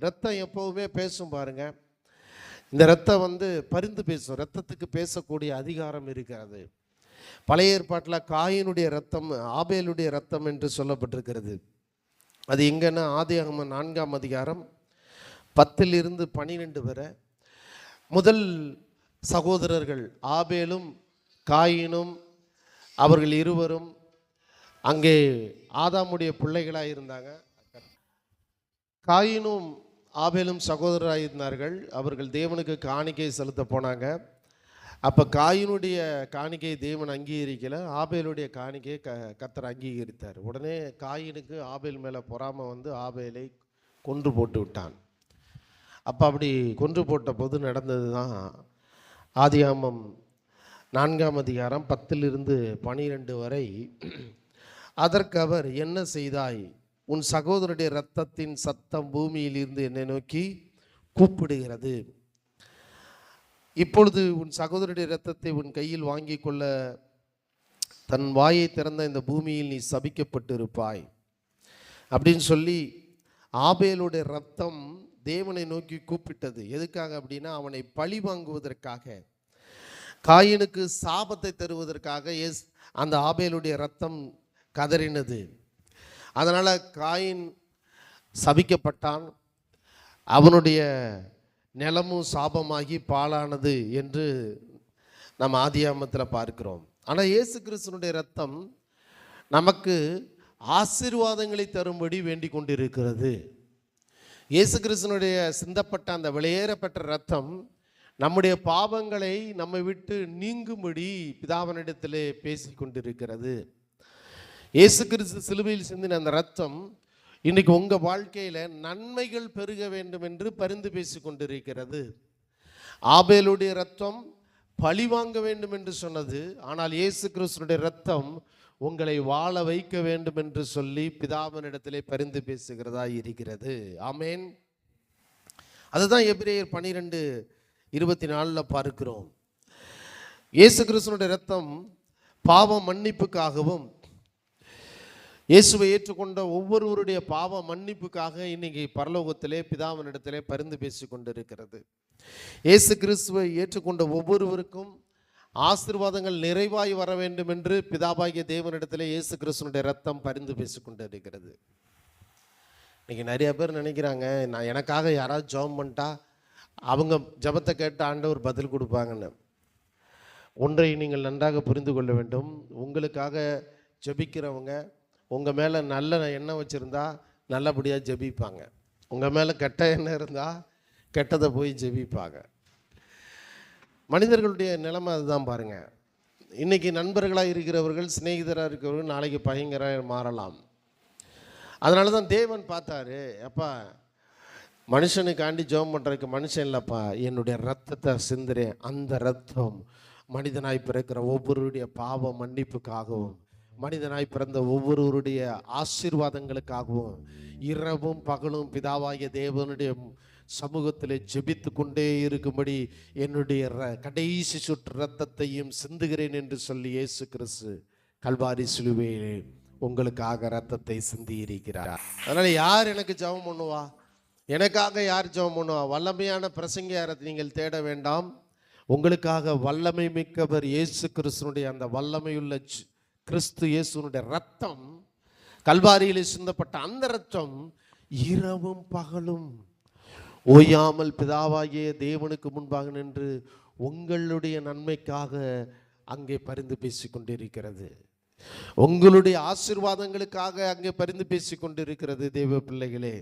ரத்தம் எப்போவுமே பேசும் பாருங்க. இந்த ரத்தம் பரிந்து பேசும். ரத்தத்துக்கு பேசக்கூடிய அதிகாரம் இருக்கிறது. பழைய ஏற்பாட்டில் காயினுடைய ரத்தம் ஆபேலுடைய ரத்தம் என்று சொல்லப்பட்டிருக்கிறது. அது எங்கன்னா ஆதியாகமம் 4ஆம் அதிகாரம் 10-12 வரை. முதல் சகோதரர்கள் ஆபேலும் காயினும் அவர்கள் இருவரும் அங்கே ஆதாமுடைய பிள்ளைகளாக இருந்தாங்க. காயினும் ஆபேலும் சகோதரராக இருந்தார்கள். அவர்கள் தேவனுக்கு காணிக்கை செலுத்த போனாங்க. அப்போ காயினுடைய காணிக்கையை தேவன் அங்கீகரிக்கலை, ஆபேலுடைய காணிக்கையை கர்த்தர் அங்கீகரித்தார். உடனே காயினுக்கு ஆபேல் மேலே பொறாமை ஆபேலை கொன்று போட்டு விட்டான். அப்போ அப்படி கொன்று போட்ட போது நடந்தது தான் ஆதியாகமம் 4ஆம் அதிகாரம் 10-12 வரை. அதற்கு அவர், என்ன செய்தாய்? உன் சகோதரனுடைய இரத்தத்தின் சத்தம் பூமியில் இருந்து என்னை நோக்கி கூப்பிடுகிறது. இப்பொழுது உன் சகோதரனுடைய இரத்தத்தை உன் கையில் வாங்கி கொள்ள தன் வாயை திறந்த இந்த பூமியில் நீ சபிக்கப்பட்டு இருப்பாய் அப்படின்னு சொல்லி ஆபேலுடைய இரத்தம் தேவனை நோக்கி கூப்பிட்டது. எதுக்காக அப்படின்னா, அவனை பழி வாங்குவதற்காக, காயினுக்கு சாபத்தை தருவதற்காக அந்த ஆபேலுடைய இரத்தம் கதறினது. அதனால் காயின் சபிக்கப்பட்டான். அவனுடைய நிலமும் சாபமாகி பாழானது என்று நம்ம ஆதியாகமத்தில் பார்க்கிறோம். ஆனால் இயேசு கிறிஸ்துனுடைய இரத்தம் நமக்கு ஆசீர்வாதங்களை தரும்படி வேண்டிக் கொண்டிருக்கிறது. இயேசு கிறிஸ்துனுடைய சிந்தப்பட்ட அந்த வெளியேறப்பட்ட இரத்தம் நம்முடைய பாவங்களை நம்மை விட்டு நீங்கும்படி பிதாவினிடத்திலே பேசி கொண்டிருக்கிறது. இயேசு கிறிஸ்து சிலுவையில் சிந்தின அந்த இரத்தம் இன்னைக்கு உங்கள் வாழ்க்கையில் நன்மைகள் பெருக வேண்டும் என்று பரிந்து பேசி கொண்டிருக்கிறது. ஆபேலுடைய இரத்தம் பழி வாங்க வேண்டும் என்று சொன்னது. ஆனால் இயேசு கிறிஸ்துனுடைய இரத்தம் உங்களை வாழ வைக்க வேண்டும் என்று சொல்லி பிதாவினிடத்திலே பரிந்து பேசுகிறதா இருக்கிறது. ஆமேன். அதுதான் எபிரேயர் 12:24 பார்க்கிறோம். இயேசு கிறிஸ்துனுடைய இரத்தம் பாவ மன்னிப்புக்காகவும், இயேசுவை ஏற்றுக்கொண்ட ஒவ்வொருவருடைய பாவ மன்னிப்புக்காக இன்னைக்கு பரலோகத்திலே பிதாவினிடத்திலே பரிந்து பேசி கொண்டிருக்கிறது. இயேசு கிறிஸ்துவை ஏற்றுக்கொண்ட ஒவ்வொருவருக்கும் ஆசீர்வாதங்கள் நிறைவாய் வர வேண்டும் என்று பிதாபாகிய தேவனிடத்திலே இயேசு கிறிஸ்துனுடைய இரத்தம் பரிந்து பேசி கொண்டிருக்கிறது. இன்னைக்கு நிறைய பேர் நினைக்கிறாங்க, நான் எனக்காக யாராவது ஜெபம் பண்ணிட்டா அவங்க ஜெபத்தை கேட்டு ஆண்டவர் பதில் கொடுப்பாங்கன்னு. ஒன்றை நீங்கள் நன்றாக புரிந்து கொள்ள வேண்டும். உங்களுக்காக ஜெபிக்கிறவங்க உங்கள் மேலே நல்ல எண்ணம் வச்சுருந்தா நல்லபடியாக ஜெபிப்பாங்க. உங்கள் மேலே கெட்ட எண்ணம் இருந்தால் கெட்டதை போய் ஜெபிப்பாங்க. மனிதர்களுடைய நிலைமை அதுதான் பாருங்கள். இன்றைக்கி நண்பர்களாக இருக்கிறவர்கள், சிநேகிதராக இருக்கிறவர்கள் நாளைக்கு பகைங்கராக மாறலாம். அதனால தான் தேவன் பார்த்தாரு, அப்பா மனுஷனுக்காண்டி ஜெபம் பண்ணுறதுக்கு மனுஷன் இல்லைப்பா, என்னுடைய ரத்தத்தை சிந்துறேன். அந்த ரத்தம் மனிதனாய் பிறக்கிற ஒவ்வொருடைய பாவ மன்னிப்புக்காகவும், மனிதனாய் பிறந்த ஒவ்வொருவருடைய ஆசீர்வாதங்களுக்காகவும் இரவும் பகலும் பிதாவாகிய தேவனுடைய சமூகத்தில் ஜெபித்து கொண்டே இருக்கும்படி என்னுடைய கடைசி சுற்று ரத்தத்தையும் சிந்துகிறேன் என்று சொல்லி இயேசு கிறிஸ்து கல்வாரி சிலுவையிலே உங்களுக்காக ரத்தத்தை சிந்தி இருக்கிறார். அதனால் யார் எனக்கு ஜெபம் பண்ணுவா? எனக்காக யார் ஜெபம் பண்ணுவா? வல்லமையான பிரசங்கியாரை நீங்கள் தேட வேண்டாம். உங்களுக்காக வல்லமை மிக்கவர் இயேசு கிறிஸ்துனுடைய அந்த வல்லமையுள்ள கிறிஸ்து இயேசுனுடைய ரத்தம், கல்வாரியிலே சிந்தப்பட்ட அந்த ரத்தம் இரவும் பகலும் ஓயாமல் பிதாவாகிய தேவனுக்கு முன்பாக நின்று உங்களுடைய நன்மைக்காக அங்கே பரிந்து பேசி கொண்டிருக்கிறது. உங்களுடைய ஆசீர்வாதங்களுக்காக அங்கே பரிந்து பேசி கொண்டிருக்கிறது. தேவ பிள்ளைகளே,